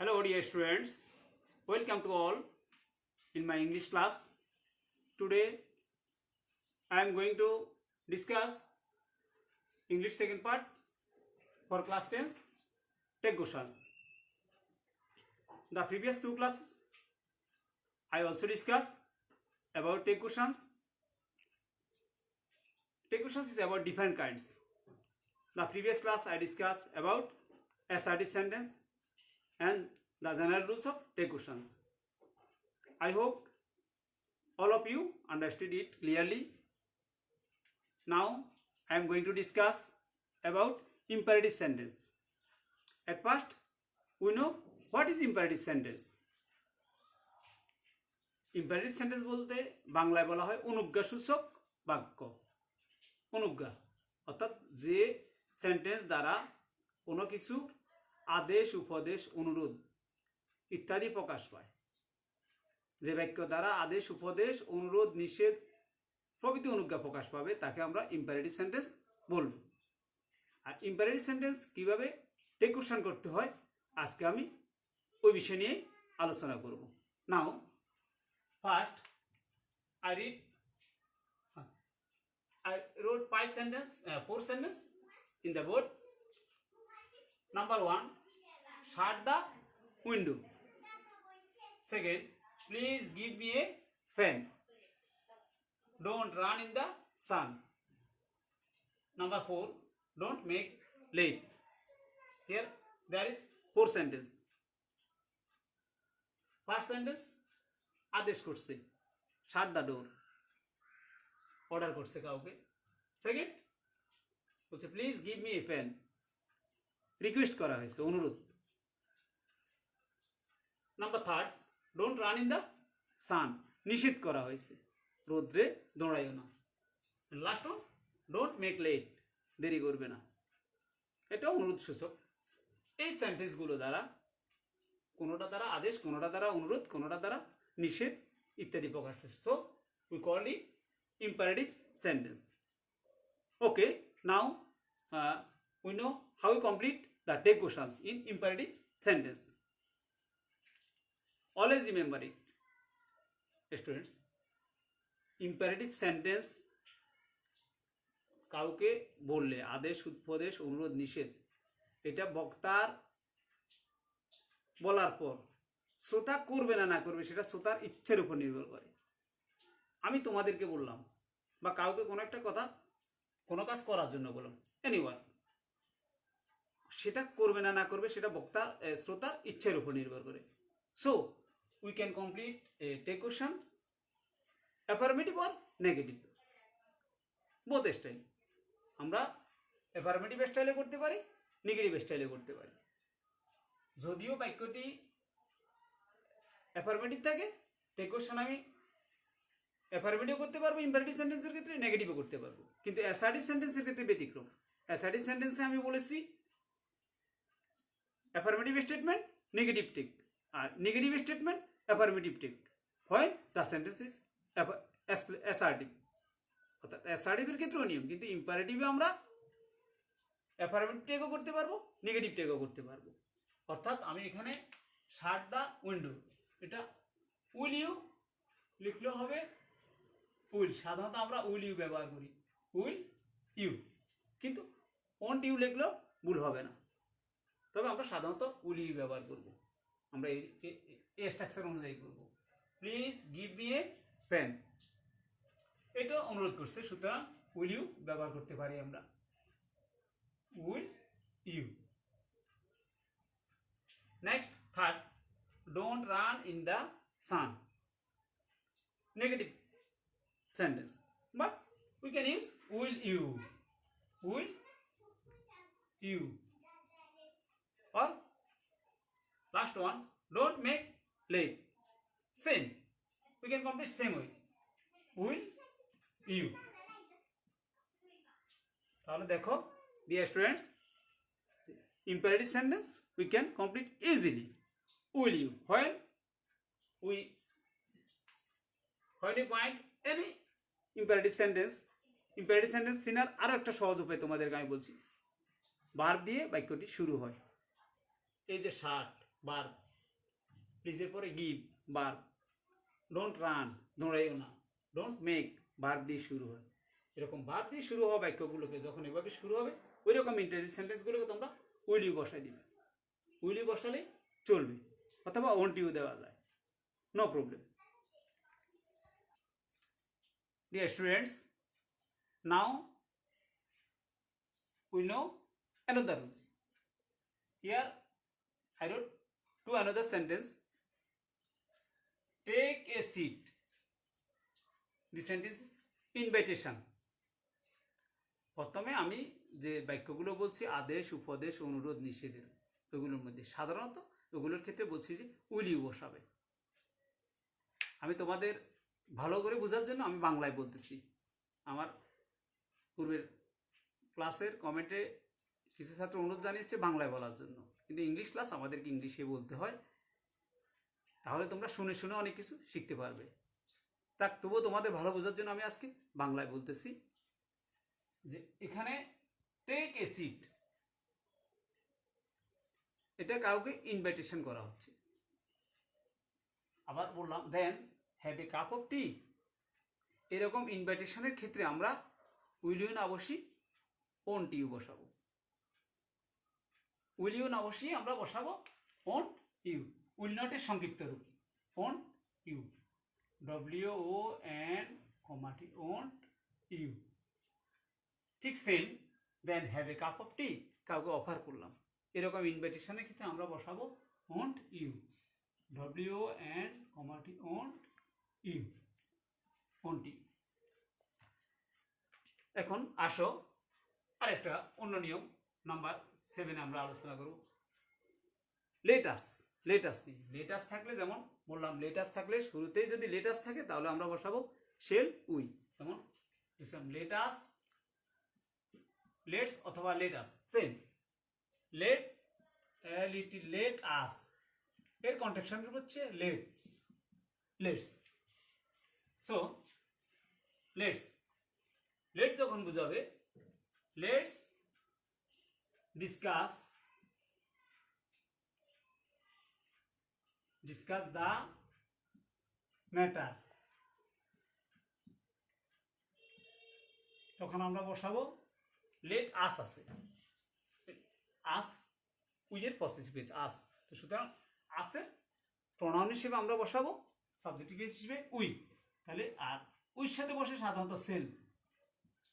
Hello dear students, welcome to all in my English class. Today I am going to discuss English second part for class 10 take questions. The previous two classes I also discussed about take questions. Take questions is about different kinds. The previous class I discussed about assertive sentence and the general rules of take questions. I hope all of you understood it clearly. Now I am going to discuss about imperative sentence. At first, we know what is imperative sentence. Imperative sentence বলতে বাংলায় বলা হয় অনুজ্ঞাসূচক বাক্য। অনুজ্ঞা অর্থাৎ যে sentence দ্বারা কোনো কিছু আদেশ উপদেশ অনুরোধ ইত্যাদি প্রকাশ পায়, যে বাক্য দ্বারা আদেশ উপদেশ অনুরোধ নিষেধ প্রভৃতি অনুজ্ঞা প্রকাশ পাবে তাকে আমরা ইম্পারেটিভ সেন্টেন্স বলব। আর ইম্পারেটিভ সেন্টেন্স কীভাবে টেক কোশ্চেন করতে হয় আজকে আমি ওই বিষয় নিয়েই আলোচনা করব। নাও first I wrote four sentences in the board. Number 1, shut the window. Second, please give me a pen. Don't run in the sun. Number 4, don't make late. Here there is 4 sentences. First sentence, আদেশ করছে, শাট the door, order করছে কাউকে। Second বলছে please give me a pen, request করা হয়েছে, অনুরোধ। Number 3, don't run in the sun, নিষেধ করা হয়েছে, রোদ্রে দৌড়াইও না। Last one, don't make late, দেরি করবে না, এটা অনুরোধ সূচক। এই সেন্টেন্সগুলো দ্বারা কোনোটা দ্বারা আদেশ, কোনোটা দ্বারা অনুরোধ, কোনোটা দ্বারা নিষেধ ইত্যাদি প্রকাশ পাচ্ছে। So we call it imperative sentence. Okay, now we know how we complete the take questions in imperative sentence. Always remember it, students. Imperative sentence কাউকে বললে আদেশ উপদেশ অনুরোধ নিষেধ এটা বক্তার বলার পর শ্রোতা করবে না করবে সেটা শ্রোতার ইচ্ছের উপর নির্ভর করে। আমি তোমাদেরকে বললাম বা কাউকে কোনো একটা কথা কোনো কাজ করার জন্য বললাম, এনিওয়ান, সেটা করবে না করবে সেটা বক্তার শ্রোতার ইচ্ছের উপর নির্ভর করে। So we can complete tag questions affirmative or negative, both style. আমরা অ্যাফার্মেটিভ স্টাইলে করতে পারি, নেগেটিভ স্টাইলে করতে পারি। যদিও বাক্যটি অ্যাফার্মেটিভ থাকে, টেক কোশ্চেন আমি অ্যাফার্মেটিভ করতে পারবো ইম্পারেটিভ সেন্টেন্সের ক্ষেত্রে, নেগেটিভও করতে পারবো। কিন্তু অ্যাসার্টিভ সেন্টেন্সের ক্ষেত্রে ব্যতিক্রম। অ্যাসার্টিভ সেন্টেন্সে আমি বলেছি অ্যাফার্মেটিভ স্টেটমেন্ট নেগেটিভ টেক, আর নেগেটিভ স্টেটমেন্ট অ্যাফার্মেটিভ টেক হয় দ্য সেন্টেন্স ইজ অ্যাসার্টিভ। অর্থাৎ অ্যাসার্টিভের ক্ষেত্রেও নিয়ম, কিন্তু ইম্পারেটিভে আমরা অ্যাফার্মেটিভ টেকও করতে পারবো, নেগেটিভ টেকও করতে পারবো। অর্থাৎ আমি এখানে শাট দ্য উইন্ডো, এটা উইল ইউ লিখলেও হবে উইল, সাধারণত আমরা উইল ইউ ব্যবহার করি, উইল ইউ, কিন্তু ওন্ট ইউ লিখলেও ভুল হবে না। তবে আমরা সাধারণত উইল ইউ ব্যবহার করব, আমরা এই স্ট্রাকচার অনুযায়ী করব। Please give me a pen, এটা অনুরোধ করছে, সুতরাং উইল ইউ ব্যবহার করতে পারি আমরা, will you. Next, third, don't run in the sun, negative sentence, but we can use will you, will you. Or last one, don't make late, same, we can complete same way, will you. তাহলে দেখো dear students, imperative sentence we can complete easily, will you, when we find any imperative sentence চেনার আরও একটা সহজ উপায় তোমাদেরকে আমি বলছি। ভার্ব দিয়ে বাক্যটি শুরু হয়, এই যে শার্ট ভার্ব, প্লিজের পরে গিভ ভার্ব, ডোন্ট রান দৌড়াইও না, ডোন্ট মেক ভার্ব দিয়ে শুরু হয়। এরকম ভার্ব দিয়ে শুরু হওয়া বাক্যগুলোকে যখন এভাবে শুরু হবে ওই রকম ইন্টারভিউ সেন্টেন্সগুলোকে তোমরা উইল ইউ বসাই দিবে, উইল ইউ বসালেই চলবে, অথবা ওন্ট ইউ দেওয়া যায়, no problem. Dear students, now we know another rules. Here I wrote to another sentence. Take a seat. The sentence is invitation. প্রথমে আমি যে বাক্যগুলো বলছি আদেশ, উপদেশ, অনুরোধ, নিষেধের, ওইগুলোর মধ্যে সাধারণত ওগুলোর ক্ষেত্রে বলছি যে উইল ইউ বসাবে। আমি তোমাদের ভালো করে বোঝার জন্য আমি বাংলায় বলতেছি। আমার পূর্বের ক্লাসের কমেন্টে কিছু ছাত্র অনুরোধ জানিয়েছে বাংলায় বলার জন্য, কিন্তু ইংলিশ ক্লাস আমাদেরকে ইংলিশে বলতে হয়, তাহলে তোমরা শুনে শুনে অনেক কিছু শিখতে পারবে। তা তবুও তোমাদের ভালো বোঝার জন্য আমি আজকে বাংলায় বলতেছি যে এখানে টেক এ সিট, এটা কাউকে ইনভাইটেশন করা হচ্ছে। আবার বললাম then have a cup of tea, এরকম ইনভাইটেশনের ক্ষেত্রে আমরা উইল ইউ না বসি ওন্ট ইউ বসাবো। উইল ইউ না বসিয়ে আমরা বসাবো ওন্ট ইউ। উইল নটের সংক্ষিপ্ত রূপ won't you, WON, won't you. ঠিক same then have a cup of tea, কাউকে অফার করলাম, এরকম ইনভাইটেশনের ক্ষেত্রে আমরা বসাবো won't you, WON, won't you, won't you. এখন আসো আরেকটা অন্য নিয়ম নাম্বার 7 আমরা আলোচনা করব। লেটাস, লেটাস নিয়ে। লেটাস থাকলে যেমন বললাম, লেটাস থাকলে শুরুতেই যদি লেটাস থাকে তাহলে আমরা বসাবো শেল উই, যেমন লেটাস, লেটস অথবা let us same. Let, let us, এর কন্ট্রাকশন হচ্ছে let's, let's. So let's, let's যখন বুঝাবে let's discuss, discuss the matter, তখন আমরা বসাবো লেট আস আছে, আস উইয়ের পসেসিভ ইজ আস, তো সুতরাং আসের প্রনাউন হিসেবে আমরা বসাবো সাবজেক্টিভ হিসেবে উই, তাহলে আর উইর সাথে বসে সাধারণত shall,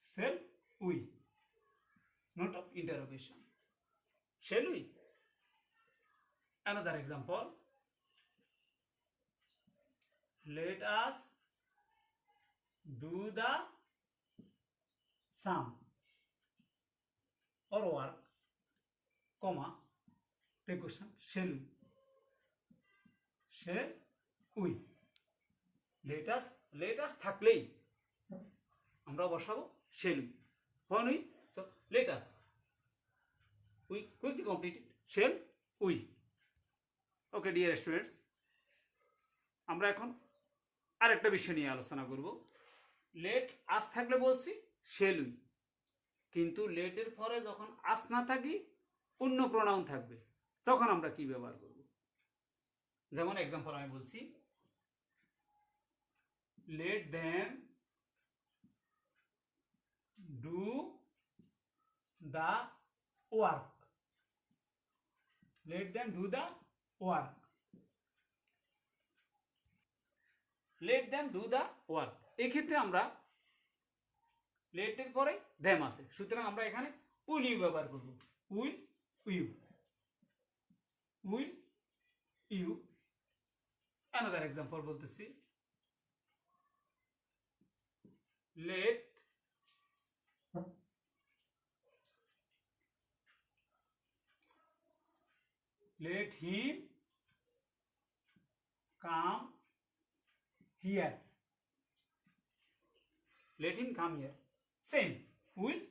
shall we, note of interrogation, shall we. Another example, let us do the sum or work, comma, preposition shall we, shall we। let us থাকলেই আমরা বসাবো shall we, when we, so let us, we quickly completed shall we। Okay dear students, আমরা এখন আরেকটা বিষয় নিয়ে আলোচনা করব। লেট আস থাকলে বলছি শেল উই, কিন্তু লেটের পরে যখন আস না থাকি অন্য প্রোনাউন থাকবে তখন আমরা কি ব্যবহার করব। যেমন এক্সাম্পল আমি বলছি, let them do the work, let them do the work, let them do the work. এক্ষেত্রে আমরা লেটের পরে দেম আছে, সুতরাং আমরা এখানে উইল ইউ ব্যবহার করব, will you, will you. Another example বলতেছি, let let him come here, let him come here, same will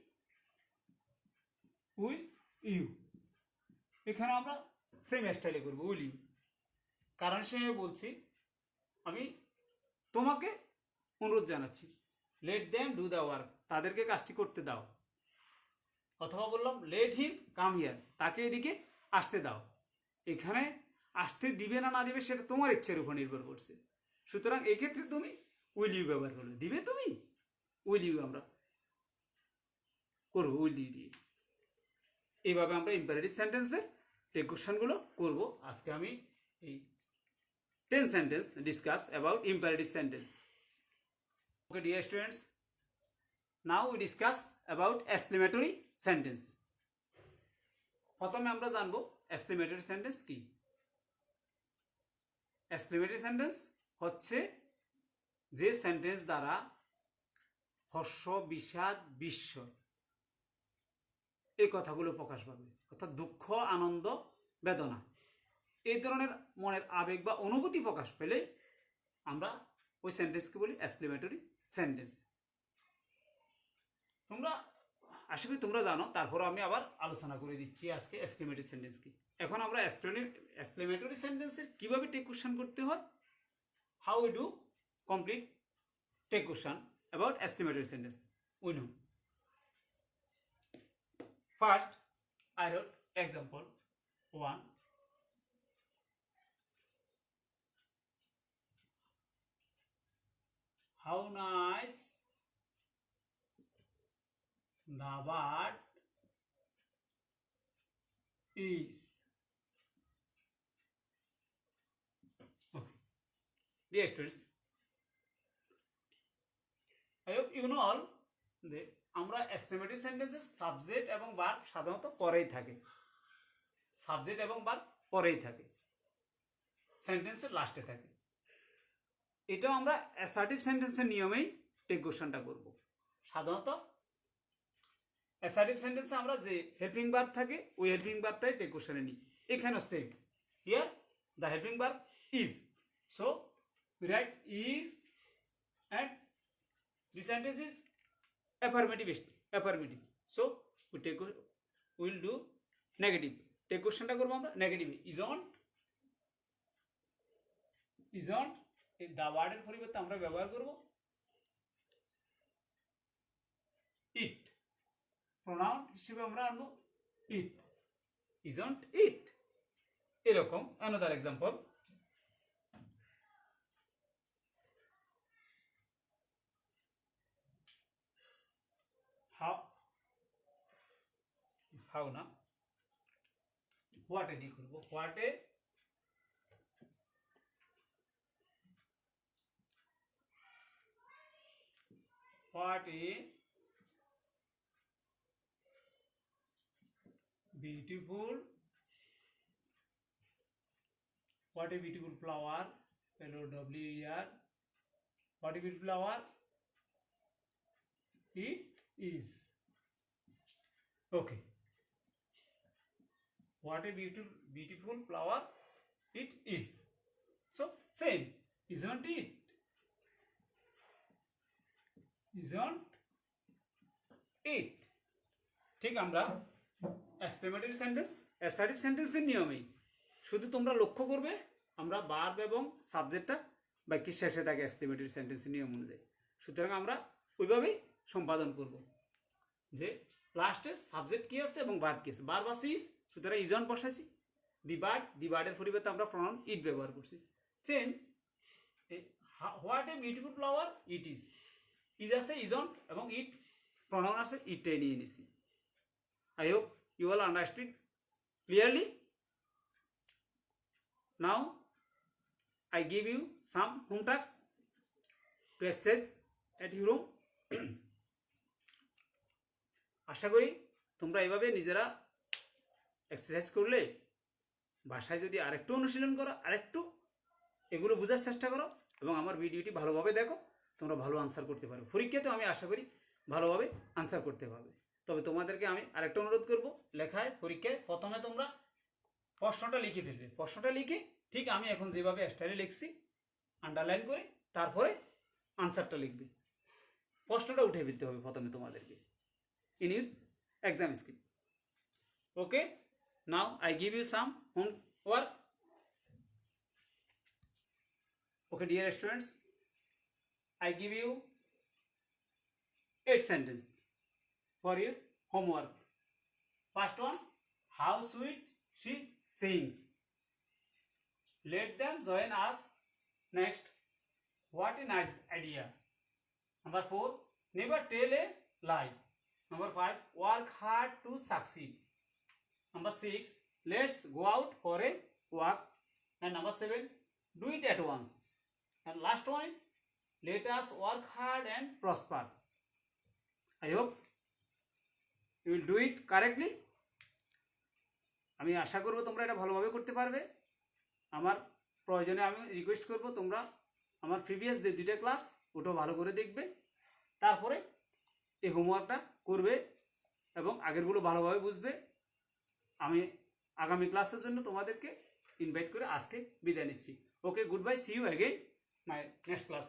you, এখানে আমরা সেম স্টাইলে করবো উইল ইউ, কারণ সে বলছি আমি তোমাকে অনুরোধ জানাচ্ছি, let them do the work, তাদেরকে কাজটি করতে দাও, অথবা বললাম লেট হিম কাম হিয়ার, তাকে এদিকে আসতে দাও। এখানে আসতে দিবে না না দিবে সেটা তোমার ইচ্ছার উপর নির্ভর করছে। সুতরাং এক্ষেত্রে তুমি উইল ইউ ব্যবহার করবে। দিবে তুমি, উইল ইউ আমরা করবো উইল ইউ দিয়ে। এইভাবে আমরা ইম্পারেটিভ সেন্টেন্সের টেক কোশ্চেনগুলো করবো। আজকে আমি এই 10 sentence discuss about imperative sentence. Okay dear students, now we discuss about exclamatory sentence. প্রথমে আমরা জানবো এক্সক্লেমেটরি সেন্টেন্স কি। এক্সক্লেমেটরি সেন্টেন্স হচ্ছে যে সেন্টেন্স দ্বারা হর্ষ, বিষাদ, বিস্ময় এই কথাগুলো প্রকাশ পাবে, অর্থাৎ দুঃখ, আনন্দ, বেদনা এই ধরনের মনের আবেগ বা অনুভূতি প্রকাশ পেলে আমরা ওই সেন্টেন্সকে বলি এক্সক্লেমেটরি সেন্টেন্স। তোমরা আশা করি তোমরা জানো, তারপর আমি আবার আলোচনা করে দিচ্ছি আজকে এক্সক্লেমেটরি সেন্টেন্স কি। এখন আমরা এক্সক্লেমেটরি সেন্টেন্সের কীভাবে টেক কোশ্চেন করতে হয়, how we do complete tag question about exclamatory sentence we know. First, I wrote example 1. How nice the bird is. Okay. Dear students, I hope you know all that আমরা exclamatory সেন্টেন্সের subject এবং verb সাধারণত পরেই থাকে, subject এবং verb পরেই থাকে, সেন্টেন্সের লাস্টে থাকে। এটাও আমরা অ্যাসার্টিভ সেন্টেন্সের নিয়মেই টেক কোশ্চেনটা করব। সাধারণত অ্যাসার্টিভ সেন্টেন্সে আমরা যে হেল্পিং ভার্ব থাকে ওই হেল্পিং ভার্বটাই টেক কোশ্চেনে নিই। এখানেও same, here the helping verb is, so we write is and the sentence is affirmative, so we'll do negative tag কোশ্চেনটা করবো আমরা নেগেটিভ। isn't এই দা ওয়ার্ডের পরিবর্তে আমরা ব্যবহার করব ইট, প্রোনাউন হিসেবে আমরা আনবো ইট, isn't it। এরকম another example, how না হোয়াটে দিয়ে করবো, হোয়াটে beautiful, what a beautiful flower, L-O-W-E-R, what a beautiful flower it is. Okay, what a beautiful flower it is, so same, isn't it, ঠিক আমরা এক্সক্লেমেটরি সেন্টেন্স অ্যাসার্টিভ সেন্টেন্সের নিয়মেই, শুধু তোমরা লক্ষ্য করবে আমরা ভার্ব এবং সাবজেক্টটা বাক্যের শেষে থাকে এক্সক্লেমেটরি সেন্টেন্সের নিয়ম অনুযায়ী। সুতরাং আমরা ওইভাবেই সম্পাদন করব যে লাস্টে সাবজেক্ট কী আছে এবং ভার্ব কী আছে। ভার্ব আছে ইজ, সুতরাং ইজন বসাইছি, দি বার্ডের পরিবর্তে আমরা প্রনাউন ইট ব্যবহার করছি। Same what a beautiful flower it is আছে ইজন এবং ইট প্রনাউন আছে ইটটাই নিয়ে নিছি। I hope you all understood clearly. Now I give you some home tasks to exercise at your home. আশা করি তোমরা এভাবে নিজেরা এক্সারসাইজ করলে ভাষায় যদি আরেকটু অনুশীলন করো, আরেকটু এগুলো বোঝার চেষ্টা করো এবং আমার ভিডিওটি ভালোভাবে দেখো, তোমরা ভালো আনসার করতে পারো। পরীক্ষাতে আমি আশা করি ভালোভাবে আনসার করতে পারবে। তবে তোমাদেরকে আমি আরেকটা অনুরোধ করব, লেখায় পরীক্ষায় প্রথমে তোমরা প্রশ্নটা লিখে ফেলবে। প্রশ্নটা লিখে ঠিক আমি এখন যেভাবে স্টাইলে লিখছি আন্ডারলাইন করে তারপরে আনসারটা লিখবে। প্রশ্নটা উঠে ফেলতে হবে প্রথমে তোমাদেরকে in your exam script. Okay, now I give you some homework. Okay dear students, I give you 8 sentences for your homework. First one, how sweet she sings. Let them join us. Next, what a nice idea. Number 4, never tell a lie. Number 5, work hard to succeed. Number 6, let's go out for a walk. And number 7, do it at once. And last one is, let us work hard and prosper. I hope you will do it correctly. আমি আশা করব তোমরা এটা ভালোভাবে করতে পারবে। আমার প্রয়োজনে আমি রিকোয়েস্ট করব তোমরা আমার প্রিভিয়াস যে 2টা ক্লাস ওটা ভালো করে দেখবে, তারপরে এই হোমওয়ার্কটা করবে এবং আগেরগুলো ভালোভাবে বুঝবে। আমি আগামী ক্লাসের জন্য তোমাদেরকে ইনভাইট করে আজকে বিদায় নিচ্ছি। Okay, good bye, see you again my next class.